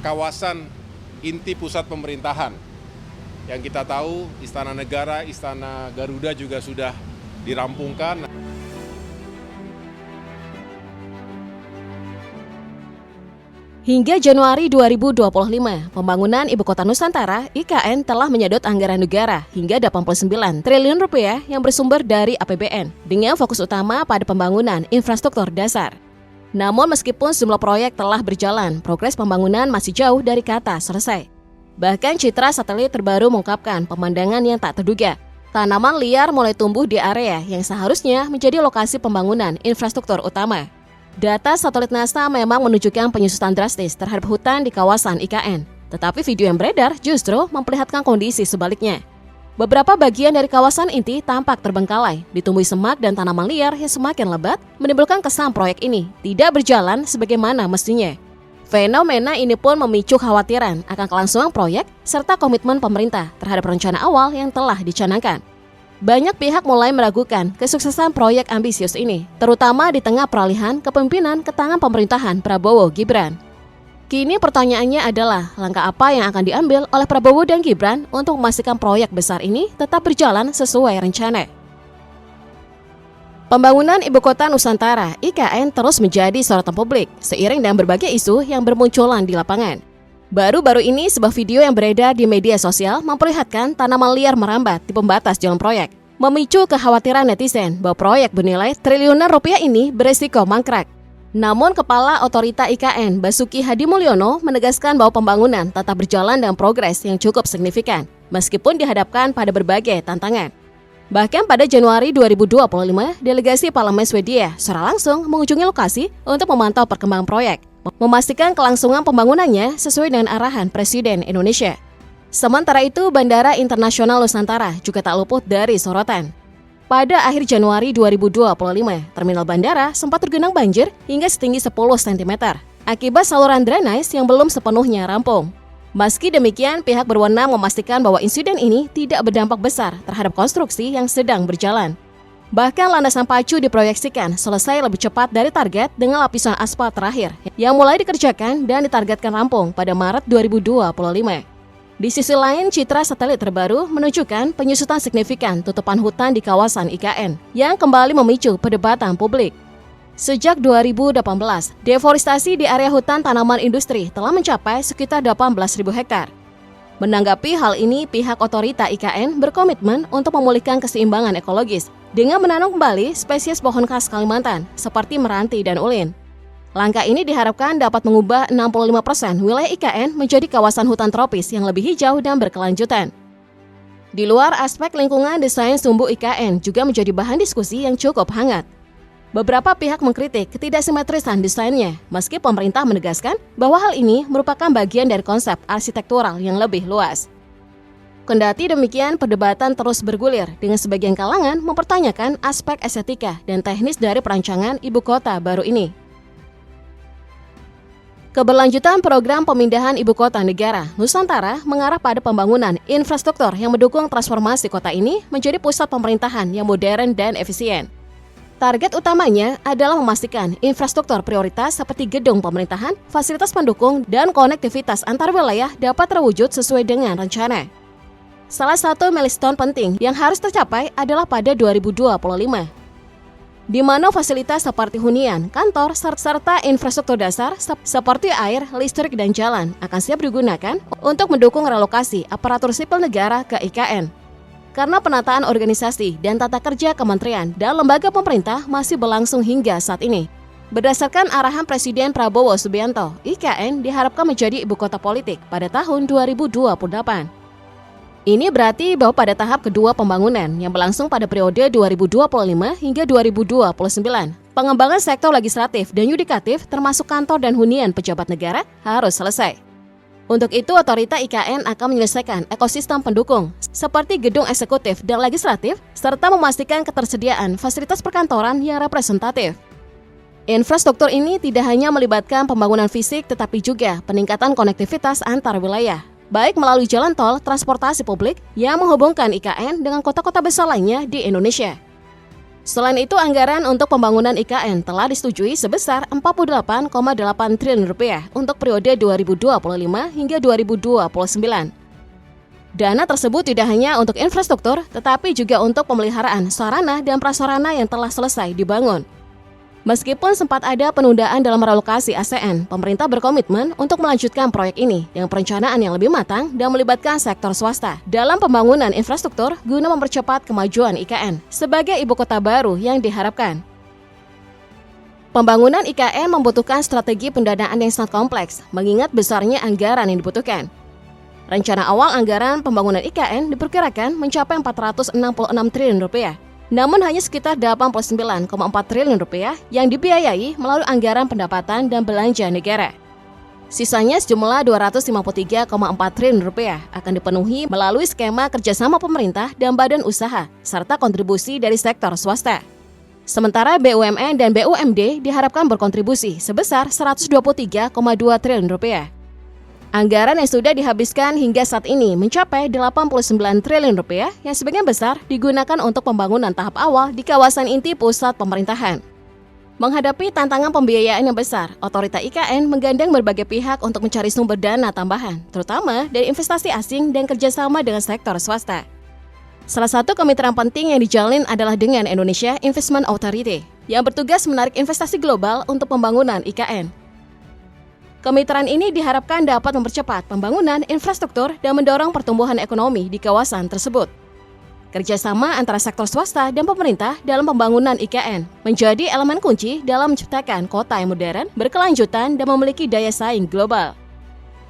kawasan inti pusat pemerintahan. Yang kita tahu Istana Negara, Istana Garuda juga sudah dirampungkan. Hingga Januari 2025, pembangunan Ibu Kota Nusantara (IKN) telah menyedot anggaran negara hingga 89 triliun rupiah yang bersumber dari APBN, dengan fokus utama pada pembangunan infrastruktur dasar. Namun meskipun sejumlah proyek telah berjalan, progres pembangunan masih jauh dari kata selesai. Bahkan citra satelit terbaru mengungkapkan pemandangan yang tak terduga. Tanaman liar mulai tumbuh di area yang seharusnya menjadi lokasi pembangunan infrastruktur utama. Data satelit NASA memang menunjukkan penyusutan drastis terhadap hutan di kawasan IKN. Tetapi video yang beredar justru memperlihatkan kondisi sebaliknya. Beberapa bagian dari kawasan inti tampak terbengkalai, ditumbuhi semak dan tanaman liar yang semakin lebat, menimbulkan kesan proyek ini tidak berjalan sebagaimana mestinya. Fenomena ini pun memicu kekhawatiran akan kelangsungan proyek serta komitmen pemerintah terhadap rencana awal yang telah dicanangkan. Banyak pihak mulai meragukan kesuksesan proyek ambisius ini, terutama di tengah peralihan kepemimpinan ke tangan pemerintahan Prabowo Gibran. Kini pertanyaannya adalah, langkah apa yang akan diambil oleh Prabowo dan Gibran untuk memastikan proyek besar ini tetap berjalan sesuai rencana. Pembangunan Ibu Kota Nusantara (IKN) terus menjadi sorotan publik, seiring dengan berbagai isu yang bermunculan di lapangan. Baru-baru ini sebuah video yang beredar di media sosial memperlihatkan tanaman liar merambat di pembatas jalan proyek, memicu kekhawatiran netizen bahwa proyek bernilai triliunan rupiah ini beresiko mangkrak. Namun Kepala Otorita IKN Basuki Hadimulyono menegaskan bahwa pembangunan tetap berjalan dengan progres yang cukup signifikan, meskipun dihadapkan pada berbagai tantangan. Bahkan pada Januari 2025, delegasi Parlemen Swedia secara langsung mengunjungi lokasi untuk memantau perkembangan proyek, memastikan kelangsungan pembangunannya sesuai dengan arahan Presiden Indonesia. Sementara itu, Bandara Internasional Nusantara juga tak luput dari sorotan. Pada akhir Januari 2025, terminal bandara sempat tergenang banjir hingga setinggi 10 cm akibat saluran drainase yang belum sepenuhnya rampung. Meski demikian, pihak berwenang memastikan bahwa insiden ini tidak berdampak besar terhadap konstruksi yang sedang berjalan. Bahkan landasan pacu diproyeksikan selesai lebih cepat dari target dengan lapisan aspal terakhir yang mulai dikerjakan dan ditargetkan rampung pada Maret 2025. Di sisi lain, citra satelit terbaru menunjukkan penyusutan signifikan tutupan hutan di kawasan IKN yang kembali memicu perdebatan publik. Sejak 2018, deforestasi di area hutan tanaman industri telah mencapai sekitar 18.000 hektar. Menanggapi hal ini, pihak otorita IKN berkomitmen untuk memulihkan keseimbangan ekologis dengan menanam kembali spesies pohon khas Kalimantan seperti meranti dan ulin. Langkah ini diharapkan dapat mengubah 65% wilayah IKN menjadi kawasan hutan tropis yang lebih hijau dan berkelanjutan. Di luar aspek lingkungan, desain sumbu IKN juga menjadi bahan diskusi yang cukup hangat. Beberapa pihak mengkritik ketidaksimetrisan desainnya, meski pemerintah menegaskan bahwa hal ini merupakan bagian dari konsep arsitektural yang lebih luas. Kendati demikian, perdebatan terus bergulir dengan sebagian kalangan mempertanyakan aspek estetika dan teknis dari perancangan ibu kota baru ini. Keberlanjutan program pemindahan ibu kota negara Nusantara mengarah pada pembangunan infrastruktur yang mendukung transformasi kota ini menjadi pusat pemerintahan yang modern dan efisien. Target utamanya adalah memastikan infrastruktur prioritas seperti gedung pemerintahan, fasilitas pendukung, dan konektivitas antar wilayah dapat terwujud sesuai dengan rencana. Salah satu milestone penting yang harus tercapai adalah pada 2025, di mana fasilitas seperti hunian, kantor, serta infrastruktur dasar seperti air, listrik, dan jalan akan siap digunakan untuk mendukung relokasi aparatur sipil negara ke IKN. Karena penataan organisasi dan tata kerja kementerian dan lembaga pemerintah masih berlangsung hingga saat ini. Berdasarkan arahan Presiden Prabowo Subianto, IKN diharapkan menjadi ibu kota politik pada tahun 2028. Ini berarti bahwa pada tahap kedua pembangunan yang berlangsung pada periode 2025 hingga 2029, pengembangan sektor legislatif dan yudikatif termasuk kantor dan hunian pejabat negara harus selesai. Untuk itu, otorita IKN akan menyelesaikan ekosistem pendukung seperti gedung eksekutif dan legislatif serta memastikan ketersediaan fasilitas perkantoran yang representatif. Infrastruktur ini tidak hanya melibatkan pembangunan fisik tetapi juga peningkatan konektivitas antar wilayah, baik melalui jalan tol, transportasi publik yang menghubungkan IKN dengan kota-kota besar lainnya di Indonesia. Selain itu, anggaran untuk pembangunan IKN telah disetujui sebesar Rp48,8 triliun untuk periode 2025 hingga 2029. Dana tersebut tidak hanya untuk infrastruktur, tetapi juga untuk pemeliharaan sarana dan prasarana yang telah selesai dibangun. Meskipun sempat ada penundaan dalam relokasi ASN, pemerintah berkomitmen untuk melanjutkan proyek ini dengan perencanaan yang lebih matang dan melibatkan sektor swasta dalam pembangunan infrastruktur guna mempercepat kemajuan IKN sebagai ibu kota baru yang diharapkan. Pembangunan IKN membutuhkan strategi pendanaan yang sangat kompleks, mengingat besarnya anggaran yang dibutuhkan. Rencana awal anggaran pembangunan IKN diperkirakan mencapai Rp466 triliun. Namun hanya sekitar Rp89,4 triliun yang dibiayai melalui anggaran pendapatan dan belanja negara. Sisanya sejumlah Rp253,4 triliun akan dipenuhi melalui skema kerjasama pemerintah dan badan usaha, serta kontribusi dari sektor swasta. Sementara BUMN dan BUMD diharapkan berkontribusi sebesar Rp123,2 triliun. Anggaran yang sudah dihabiskan hingga saat ini mencapai Rp89 triliun yang sebagian besar digunakan untuk pembangunan tahap awal di kawasan inti pusat pemerintahan. Menghadapi tantangan pembiayaan yang besar, otorita IKN menggandeng berbagai pihak untuk mencari sumber dana tambahan, terutama dari investasi asing dan kerjasama dengan sektor swasta. Salah satu kemitraan penting yang dijalin adalah dengan Indonesia Investment Authority, yang bertugas menarik investasi global untuk pembangunan IKN. Kemitraan ini diharapkan dapat mempercepat pembangunan infrastruktur dan mendorong pertumbuhan ekonomi di kawasan tersebut. Kerjasama antara sektor swasta dan pemerintah dalam pembangunan IKN menjadi elemen kunci dalam menciptakan kota yang modern, berkelanjutan, dan memiliki daya saing global.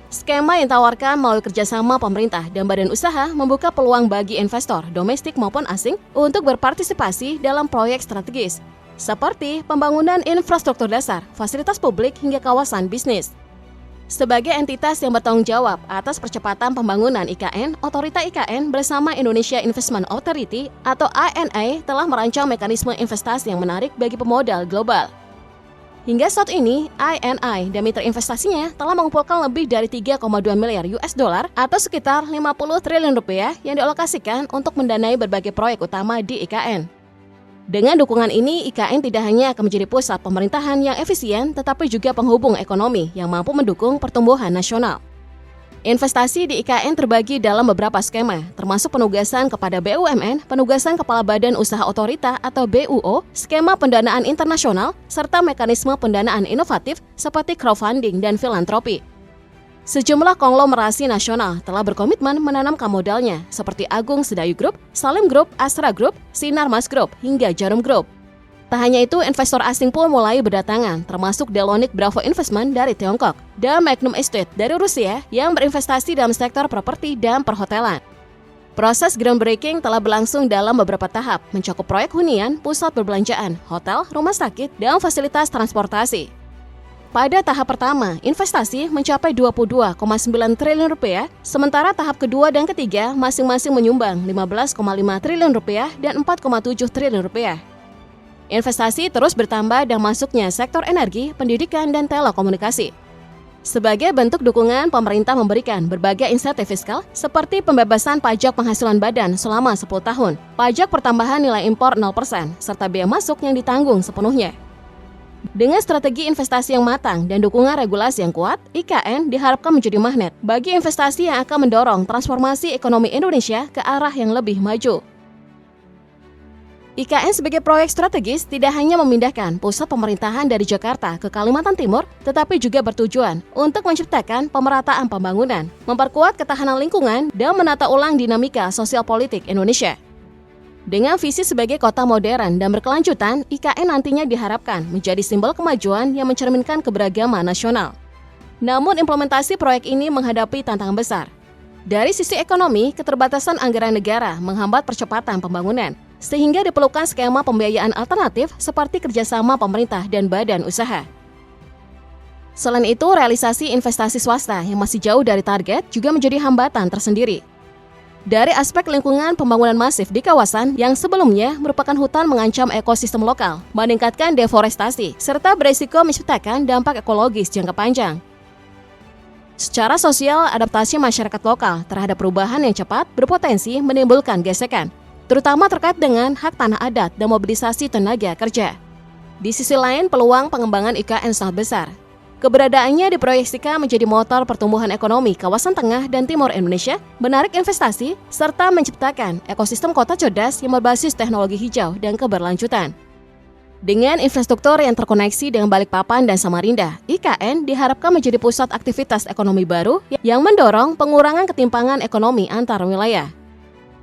Skema yang ditawarkan melalui kerjasama pemerintah dan badan usaha membuka peluang bagi investor domestik maupun asing untuk berpartisipasi dalam proyek strategis, seperti pembangunan infrastruktur dasar, fasilitas publik, hingga kawasan bisnis. Sebagai entitas yang bertanggung jawab atas percepatan pembangunan IKN, Otorita IKN bersama Indonesia Investment Authority atau INA telah merancang mekanisme investasi yang menarik bagi pemodal global. Hingga saat ini, INI dan mitra investasinya telah mengumpulkan lebih dari 3,2 miliar US$ atau sekitar 50 triliun rupiah yang dialokasikan untuk mendanai berbagai proyek utama di IKN. Dengan dukungan ini, IKN tidak hanya akan menjadi pusat pemerintahan yang efisien, tetapi juga penghubung ekonomi yang mampu mendukung pertumbuhan nasional. Investasi di IKN terbagi dalam beberapa skema, termasuk penugasan kepada BUMN, penugasan Kepala Badan Usaha Otorita atau BUO, skema pendanaan internasional, serta mekanisme pendanaan inovatif seperti crowdfunding dan filantropi. Sejumlah konglomerasi nasional telah berkomitmen menanamkan modalnya seperti Agung Sedayu Group, Salim Group, Astra Group, Sinar Mas Group, hingga Jarum Group. Tak hanya itu, investor asing pun mulai berdatangan, termasuk Delonic Bravo Investment dari Tiongkok dan Magnum Estate dari Rusia yang berinvestasi dalam sektor properti dan perhotelan. Proses groundbreaking telah berlangsung dalam beberapa tahap, mencakup proyek hunian, pusat perbelanjaan, hotel, rumah sakit, dan fasilitas transportasi. Pada tahap pertama, investasi mencapai 22,9 triliun rupiah, sementara tahap kedua dan ketiga masing-masing menyumbang 15,5 triliun rupiah dan 4,7 triliun rupiah. Investasi terus bertambah dan masuknya sektor energi, pendidikan, dan telekomunikasi. Sebagai bentuk dukungan, pemerintah memberikan berbagai insentif fiskal seperti pembebasan pajak penghasilan badan selama 10 tahun, pajak pertambahan nilai impor 0%, serta biaya masuk yang ditanggung sepenuhnya. Dengan strategi investasi yang matang dan dukungan regulasi yang kuat, IKN diharapkan menjadi magnet bagi investasi yang akan mendorong transformasi ekonomi Indonesia ke arah yang lebih maju. IKN sebagai proyek strategis tidak hanya memindahkan pusat pemerintahan dari Jakarta ke Kalimantan Timur, tetapi juga bertujuan untuk menciptakan pemerataan pembangunan, memperkuat ketahanan lingkungan, dan menata ulang dinamika sosial politik Indonesia. Dengan visi sebagai kota modern dan berkelanjutan, IKN nantinya diharapkan menjadi simbol kemajuan yang mencerminkan keberagaman nasional. Namun implementasi proyek ini menghadapi tantangan besar. Dari sisi ekonomi, keterbatasan anggaran negara menghambat percepatan pembangunan, sehingga diperlukan skema pembiayaan alternatif seperti kerjasama pemerintah dan badan usaha. Selain itu, realisasi investasi swasta yang masih jauh dari target juga menjadi hambatan tersendiri. Dari aspek lingkungan, pembangunan masif di kawasan yang sebelumnya merupakan hutan mengancam ekosistem lokal, meningkatkan deforestasi, serta beresiko menciptakan dampak ekologis jangka panjang. Secara sosial, adaptasi masyarakat lokal terhadap perubahan yang cepat berpotensi menimbulkan gesekan, terutama terkait dengan hak tanah adat dan mobilisasi tenaga kerja. Di sisi lain, peluang pengembangan IKN sangat besar. Keberadaannya diproyeksikan menjadi motor pertumbuhan ekonomi kawasan tengah dan timur Indonesia, menarik investasi, serta menciptakan ekosistem kota cerdas yang berbasis teknologi hijau dan keberlanjutan. Dengan infrastruktur yang terkoneksi dengan Balikpapan dan Samarinda, IKN diharapkan menjadi pusat aktivitas ekonomi baru yang mendorong pengurangan ketimpangan ekonomi antar wilayah.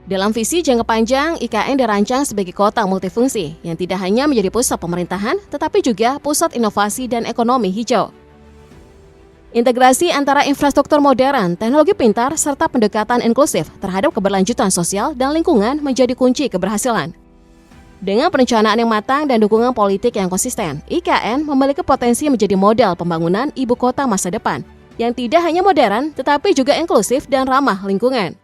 Dalam visi jangka panjang, IKN dirancang sebagai kota multifungsi yang tidak hanya menjadi pusat pemerintahan, tetapi juga pusat inovasi dan ekonomi hijau. Integrasi antara infrastruktur modern, teknologi pintar, serta pendekatan inklusif terhadap keberlanjutan sosial dan lingkungan menjadi kunci keberhasilan. Dengan perencanaan yang matang dan dukungan politik yang konsisten, IKN memiliki potensi menjadi model pembangunan ibu kota masa depan yang tidak hanya modern, tetapi juga inklusif dan ramah lingkungan.